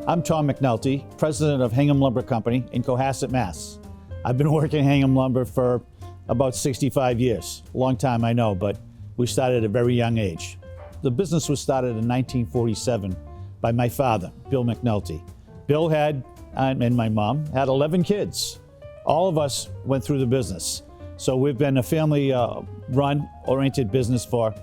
I'm Tom McNulty, president of Hingham Lumber Company in Cohasset, Mass. I've been working at Hingham Lumber for about 65 years. A long time, I know, but we started at a very young age. The business was started in 1947 by my father, Bill McNulty. Bill and my mom had 11 kids. All of us went through the business. So we've been a family-run, oriented business for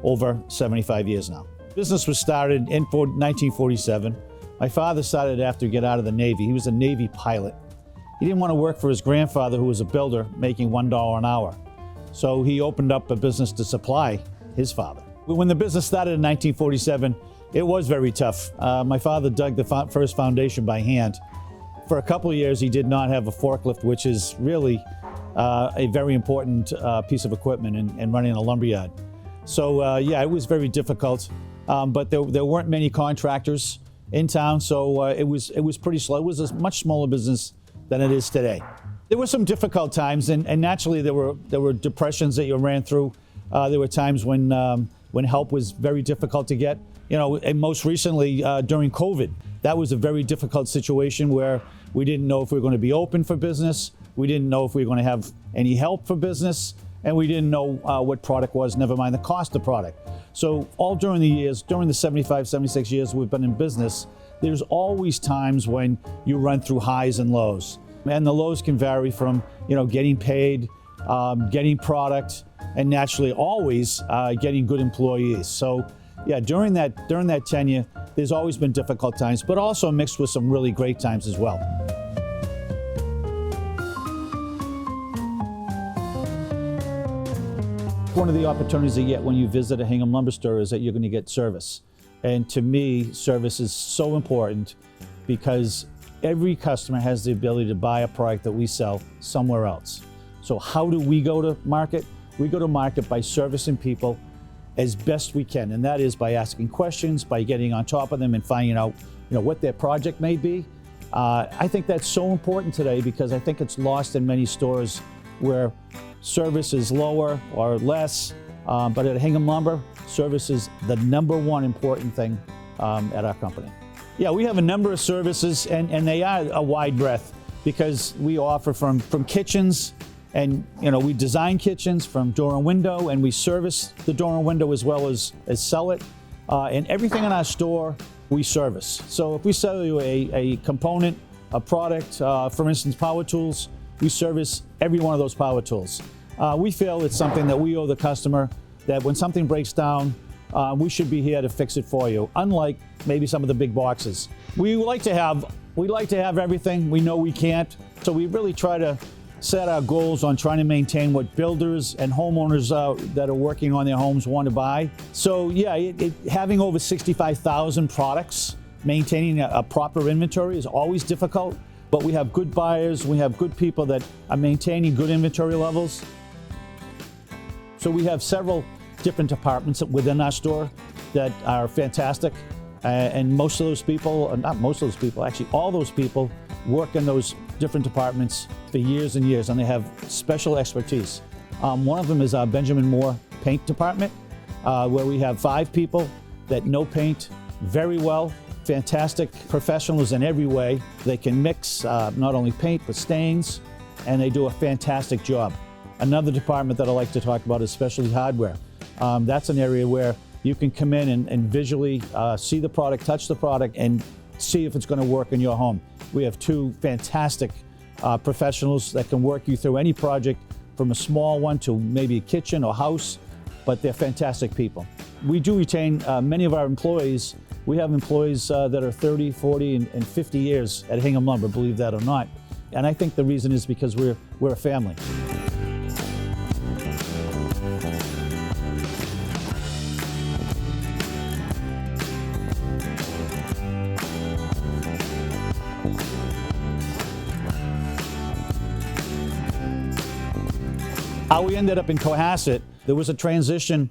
over 75 years now. Business was started in 1947. My father started after he got out of the Navy. He was a Navy pilot. He didn't want to work for his grandfather, who was a builder, making $1 an hour. So he opened up a business to supply his father. When the business started in 1947, it was very tough. My father dug the first foundation by hand. For a couple of years, he did not have a forklift, which is really a very important piece of equipment in running a lumberyard. So yeah, it was very difficult, but there weren't many contractors in town, so it was pretty slow. It was a much smaller business than it is today. There were some difficult times, and naturally there were depressions that you ran through. There were times when help was very difficult to get. You know, and most recently during COVID, that was a very difficult situation where we didn't know if we were going to be open for business. We didn't know if we were going to have any help for business, and we didn't know what product was, never mind the cost of product. So all during the years, during the 75, 76 years we've been in business, there's always times when you run through highs and lows. And the lows can vary from, you know, getting paid, getting product, and naturally always getting good employees. So yeah, during that tenure, there's always been difficult times, but also mixed with some really great times as well. One of the opportunities you get when you visit a Hingham Lumber store is that you're going to get service. And to me, service is so important because every customer has the ability to buy a product that we sell somewhere else. So how do we go to market? We go to market by servicing people as best we can, and that is by asking questions, by getting on top of them and finding out, you know, what their project may be. I think that's so important today because I think it's lost in many stores where service is lower or less, but at Hingham Lumber, service is the #1 important thing at our company. Yeah, we have a number of services, and they are a wide breadth because we offer from kitchens, and you know, we design kitchens, from door and window, and we service the door and window as well as sell it. And everything in our store we service. So if we sell you a component, a product, for instance, power tools, we service every one of those power tools. We feel it's something that we owe the customer, that when something breaks down, we should be here to fix it for you, unlike maybe some of the big boxes. We like to have everything. We know we can't, so we really try to set our goals on trying to maintain what builders and homeowners that are working on their homes want to buy. So yeah, having over 65,000 products, maintaining a proper inventory is always difficult, but we have good buyers, we have good people that are maintaining good inventory levels. So we have several different departments within our store that are fantastic, and most of those people, not most of those people, actually all those people work in those different departments for years and years, and they have special expertise. One of them is our Benjamin Moore paint department, where we have 5 people that know paint very well, fantastic professionals in every way. They can mix not only paint but stains, and they do a fantastic job. Another department that I like to talk about is specialty hardware. That's an area where you can come in and visually see the product, touch the product, and see if it's going to work in your home. We have 2 fantastic professionals that can work you through any project, from a small one to maybe a kitchen or house, but they're fantastic people. We do retain many of our employees. We have employees that are 30, 40, and 50 years at Hingham Lumber, believe that or not. And I think the reason is because we're a family. How we ended up in Cohasset, there was a transition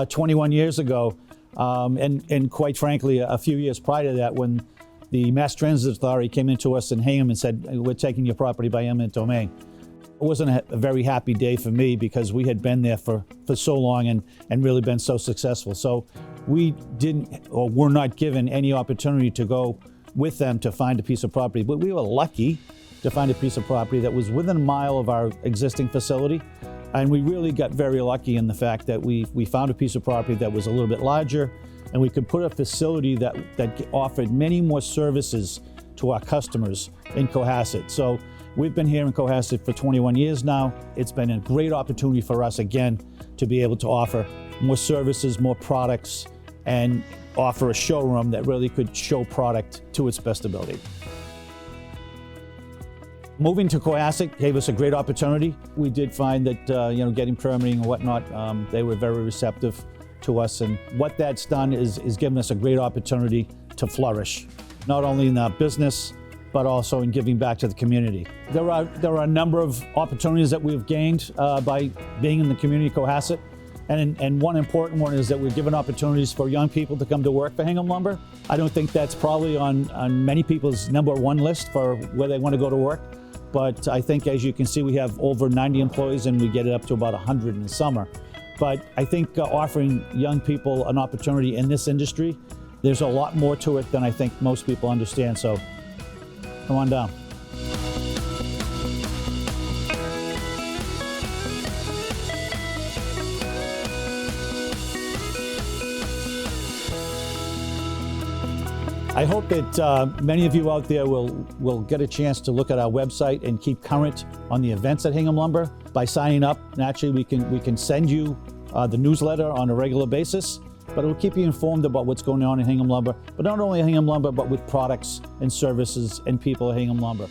21 years ago, and quite frankly, a few years prior to that, when the Mass Transit Authority came into us in Hingham and said, we're taking your property by eminent domain. It wasn't a very happy day for me because we had been there for so long and really been so successful. So we didn't, or were not given any opportunity to go with them to find a piece of property. But we were lucky to find a piece of property that was within a mile of our existing facility. And we really got very lucky in the fact that we found a piece of property that was a little bit larger, and we could put a facility that offered many more services to our customers in Cohasset. So we've been here in Cohasset for 21 years now. It's been a great opportunity for us again to be able to offer more services, more products, and offer a showroom that really could show product to its best ability. Moving to Cohasset gave us a great opportunity. We did find that getting permitting and whatnot, they were very receptive to us, and what that's done is given us a great opportunity to flourish, not only in our business, but also in giving back to the community. There are a number of opportunities that we've gained by being in the community of Cohasset, and one important one is that we're given opportunities for young people to come to work for Hingham Lumber. I don't think that's probably on many people's #1 list for where they want to go to work. But I think, as you can see, we have over 90 employees, and we get it up to about 100 in the summer. But I think offering young people an opportunity in this industry, there's a lot more to it than I think most people understand. So come on down. I hope that many of you out there will get a chance to look at our website and keep current on the events at Hingham Lumber by signing up. Naturally, we can send you the newsletter on a regular basis, but it will keep you informed about what's going on in Hingham Lumber, but not only at Hingham Lumber, but with products and services and people at Hingham Lumber.